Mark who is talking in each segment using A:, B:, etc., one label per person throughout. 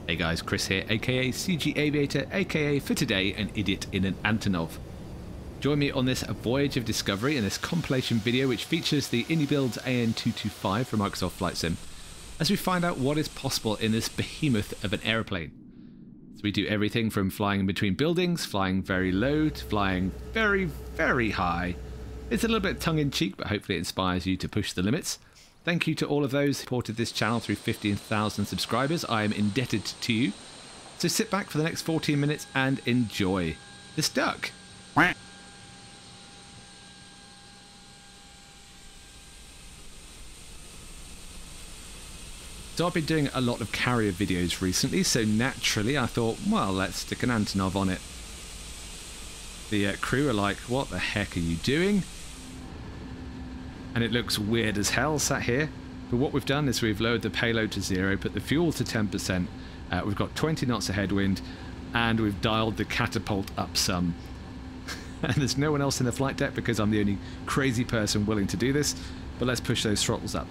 A: Hey guys, Chris here, aka cgaviator, aka for today an idiot in an Antonov. Join me on this voyage of discovery in this compilation video which features the Indie Builds An-225 from Microsoft Flight Sim, as we find out what is possible in this behemoth of an aeroplane. So we do everything from flying in between buildings, flying very low, to flying very, very high. It's a little bit tongue-in-cheek, but hopefully it inspires you to push the limits. Thank you to all of those who supported this channel through 15,000 subscribers. I am indebted to you. So sit back for the next 14 minutes and enjoy this duck. So I've been doing a lot of carrier videos recently, so naturally I thought, well, let's stick an Antonov on it. The crew are like, what the heck are you doing? And it looks weird as hell sat here. But what we've done is we've lowered the payload to 0, put the fuel to 10%, we've got 20 knots of headwind, and we've dialed the catapult up some. And there's no one else in the flight deck because I'm the only crazy person willing to do this, but let's push those throttles up.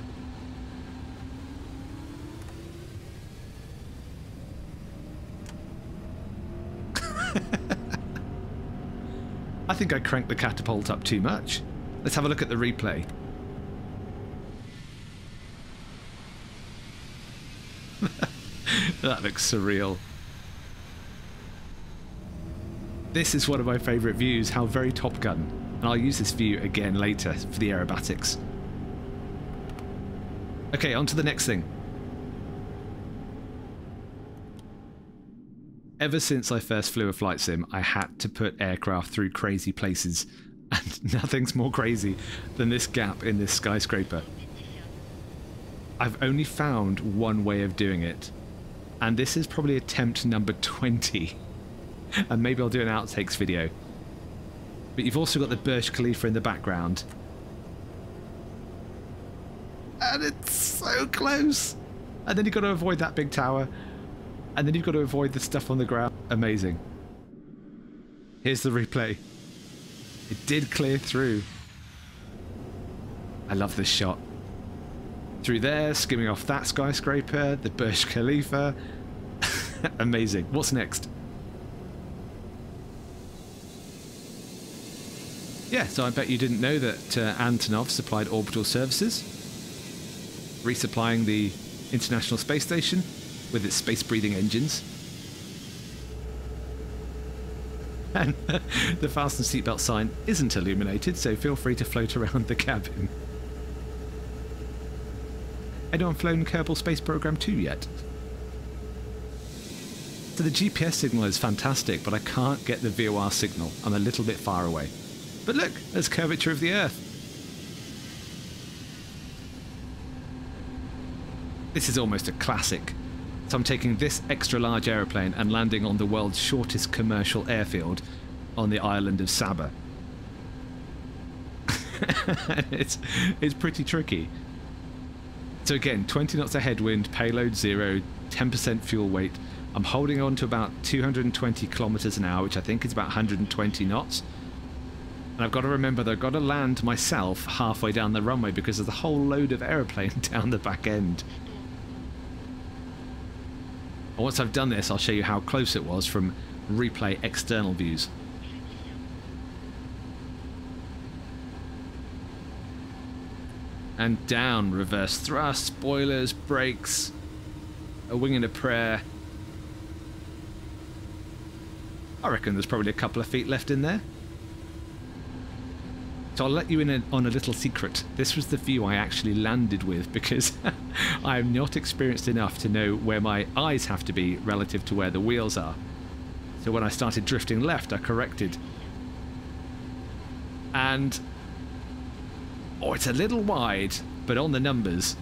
A: I think I cranked the catapult up too much. Let's have a look at the replay. That looks surreal. This is one of my favourite views, how very Top Gun. And I'll use this view again later for the aerobatics. Okay, on to the next thing. Ever since I first flew a flight sim, I had to put aircraft through crazy places. And nothing's more crazy than this gap in this skyscraper. I've only found one way of doing it, and this is probably attempt number 20. And maybe I'll do an outtakes video. But you've also got the Burj Khalifa in the background. And it's so close! And then you've got to avoid that big tower. And then you've got to avoid the stuff on the ground. Amazing. Here's the replay. It did clear through. I love this shot. Through there, skimming off that skyscraper, the Burj Khalifa. Amazing. What's next? Yeah, so I bet you didn't know that Antonov supplied orbital services, resupplying the International Space Station with its space-breathing engines. And the fasten seatbelt sign isn't illuminated, so feel free to float around the cabin. Anyone flown Kerbal Space Program 2 yet? So the GPS signal is fantastic, but I can't get the VOR signal. I'm a little bit far away. But look, there's curvature of the Earth. This is almost a classic. So I'm taking this extra large aeroplane and landing on the world's shortest commercial airfield on the island of Saba. it's pretty tricky. So again, 20 knots of headwind, payload 0, 10% fuel weight. I'm holding on to about 220 kilometers an hour, which I think is about 120 knots. And I've got to remember that I've got to land myself halfway down the runway because there's a whole load of aeroplane down the back end. And once I've done this, I'll show you how close it was from replay external views. And down, reverse thrust, spoilers, brakes, a wing and a prayer. I reckon there's probably a couple of feet left in there. So I'll let you in on a little secret. This was the view I actually landed with because I am not experienced enough to know where my eyes have to be relative to where the wheels are. So when I started drifting left, I corrected. And oh, it's a little wide, but on the numbers.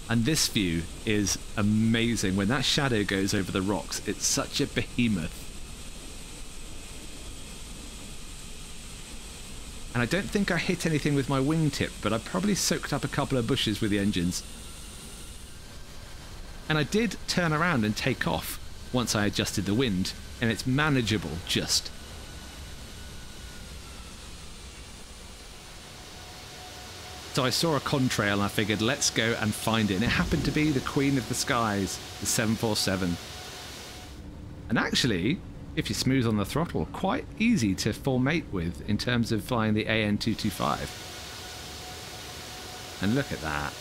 A: And this view is amazing. When that shadow goes over the rocks, it's such a behemoth. And I don't think I hit anything with my wingtip, but I probably soaked up a couple of bushes with the engines. And I did turn around and take off once I adjusted the wind, and it's manageable just. So I saw a contrail and I figured, let's go and find it. And it happened to be the Queen of the Skies, the 747. And actually, if you're smooth on the throttle, quite easy to formate with in terms of flying the An-225. And look at that.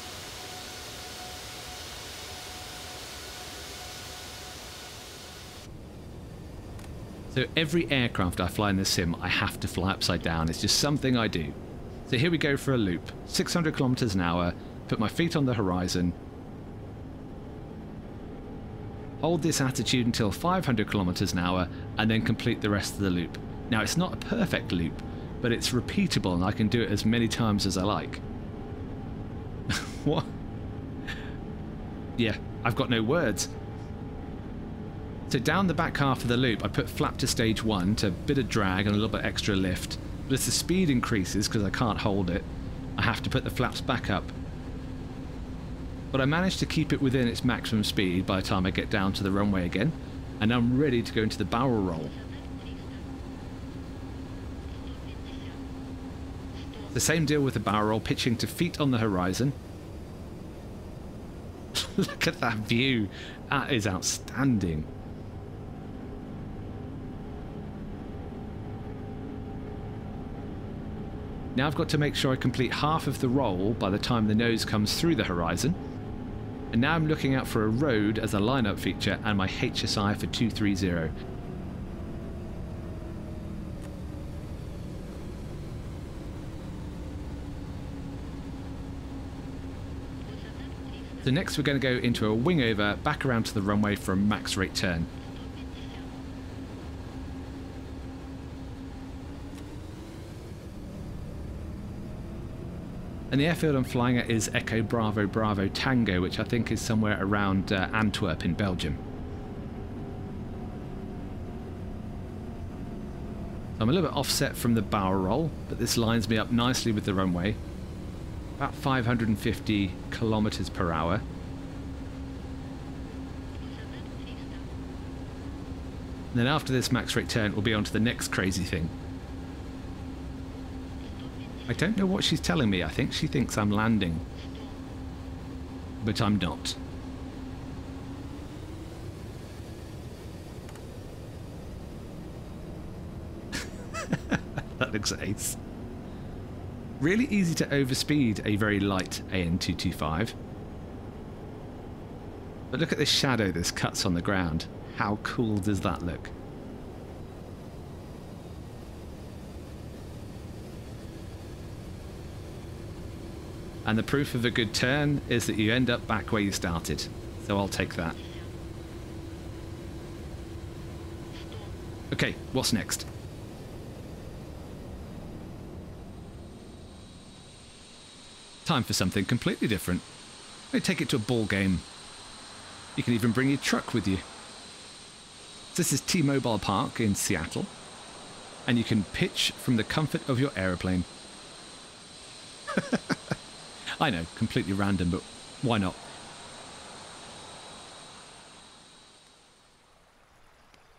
A: So every aircraft I fly in this sim, I have to fly upside down. It's just something I do. So here we go for a loop. 600 kilometers an hour, put my feet on the horizon. Hold this attitude until 500 kilometers an hour, and then complete the rest of the loop. Now, it's not a perfect loop, but it's repeatable, and I can do it as many times as I like. What? Yeah, I've got no words. So down the back half of the loop, I put flap to stage 1 to a bit of drag and a little bit extra lift. But as the speed increases, because I can't hold it, I have to put the flaps back up. But I managed to keep it within its maximum speed by the time I get down to the runway again, and I'm ready to go into the barrel roll. The same deal with the barrel roll, pitching to feet on the horizon. Look at that view. That is outstanding. Now I've got to make sure I complete half of the roll by the time the nose comes through the horizon. And now I'm looking out for a road as a lineup feature and my HSI for 230. So next we're going to go into a wing over, back around to the runway for a max rate turn. And the airfield I'm flying at is Echo Bravo Bravo Tango, which I think is somewhere around Antwerp in Belgium. So I'm a little bit offset from the barrel roll, but this lines me up nicely with the runway. About 550 kilometers per hour. And then after this max rate turn, we'll be on to the next crazy thing. I don't know what she's telling me. I think she thinks I'm landing. But I'm not. That looks ace. Really easy to overspeed a very light An-225. But look at this shadow this cuts on the ground. How cool does that look? And the proof of a good turn is that you end up back where you started. So I'll take that. Okay, what's next? Time for something completely different. Maybe take it to a ball game. You can even bring your truck with you. This is T-Mobile Park in Seattle. And you can pitch from the comfort of your aeroplane. I know, completely random, but why not?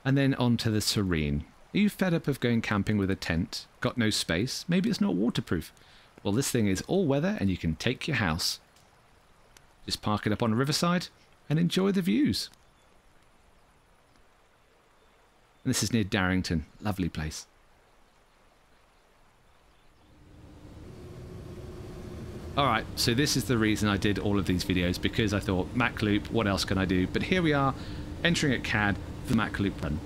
A: And then on to the Serene. Are you fed up of going camping with a tent? Got no space? Maybe it's not waterproof? Well, this thing is all weather and you can take your house. Just park it up on a riverside and enjoy the views. And this is near Darrington. Lovely place. Alright, so this is the reason I did all of these videos, because I thought, Mach Loop, what else can I do? But here we are, entering at CAD for the Mach Loop run.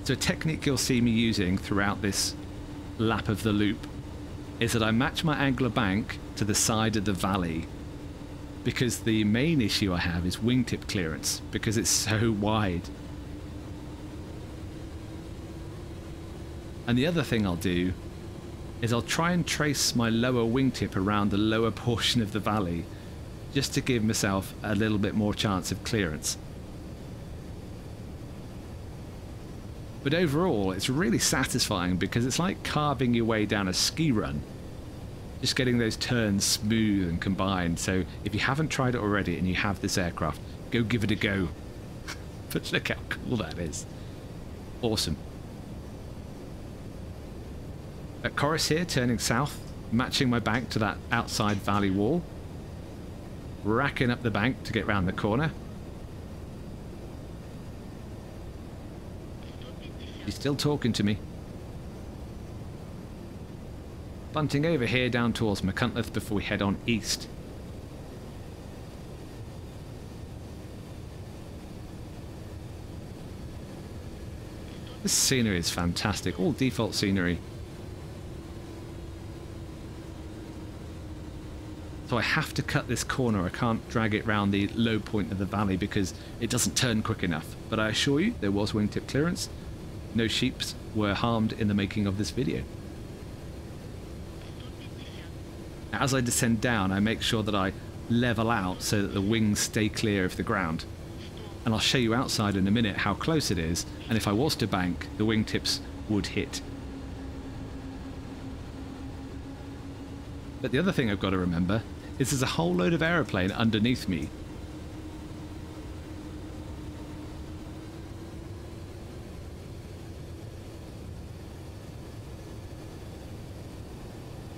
A: So a technique you'll see me using throughout this lap of the loop is that I match my angle of bank to the side of the valley, because the main issue I have is wingtip clearance, because it's so wide. And the other thing I'll do is I'll try and trace my lower wingtip around the lower portion of the valley, just to give myself a little bit more chance of clearance. But overall, it's really satisfying, because it's like carving your way down a ski run. Just getting those turns smooth and combined. So if you haven't tried it already and you have this aircraft, go give it a go. But look how cool that is. Awesome. At Chorus here, turning south, matching my bank to that outside valley wall. Racking up the bank to get round the corner. He's still talking to me. Bunting over here down towards McCuntleth before we head on east. This scenery is fantastic, all default scenery. So I have to cut this corner, I can't drag it round the low point of the valley because it doesn't turn quick enough. But I assure you, there was wingtip clearance. No sheeps were harmed in the making of this video. As I descend down, I make sure that I level out so that the wings stay clear of the ground. And I'll show you outside in a minute how close it is, and if I was to bank, the wingtips would hit. But the other thing I've got to remember is there's a whole load of aeroplane underneath me.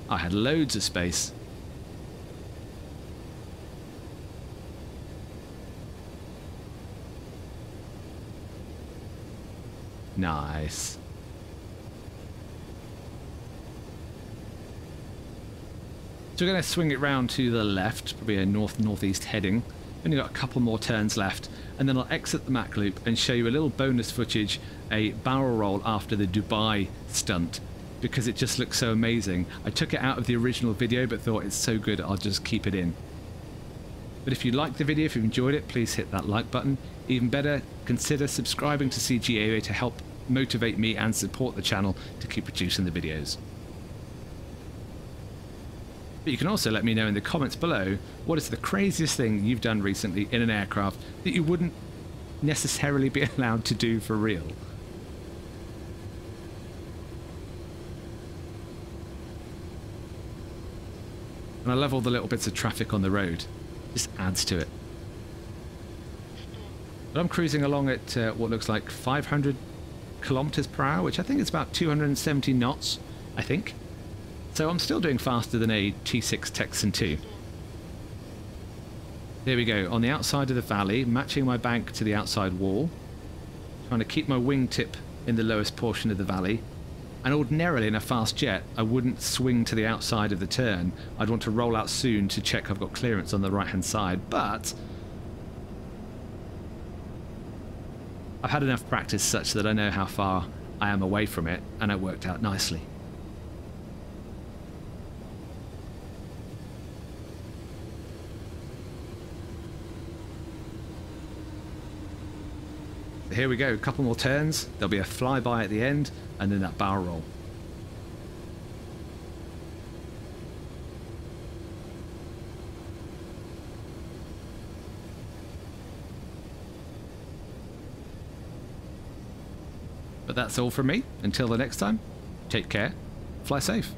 A: I had loads of space. Nice. So we're going to swing it round to the left, probably a north-northeast heading. Only got a couple more turns left, and then I'll exit the Mach Loop and show you a little bonus footage, a barrel roll after the Dubai stunt, because it just looks so amazing. I took it out of the original video, but thought it's so good I'll just keep it in. But if you liked the video, if you enjoyed it, please hit that like button. Even better, consider subscribing to cgaviator to help motivate me and support the channel to keep producing the videos. But you can also let me know in the comments below what is the craziest thing you've done recently in an aircraft that you wouldn't necessarily be allowed to do for real. And I love all the little bits of traffic on the road. Just adds to it. But I'm cruising along at what looks like 500 kilometers per hour, which I think is about 270 knots, I think. So I'm still doing faster than a T6 Texan 2. There we go, on the outside of the valley, matching my bank to the outside wall. Trying to keep my wingtip in the lowest portion of the valley. And ordinarily in a fast jet, I wouldn't swing to the outside of the turn. I'd want to roll out soon to check I've got clearance on the right-hand side, but I've had enough practice such that I know how far I am away from it, and it worked out nicely. Here we go, a couple more turns, there'll be a flyby at the end, and then that barrel roll. But that's all from me. Until the next time, take care, fly safe.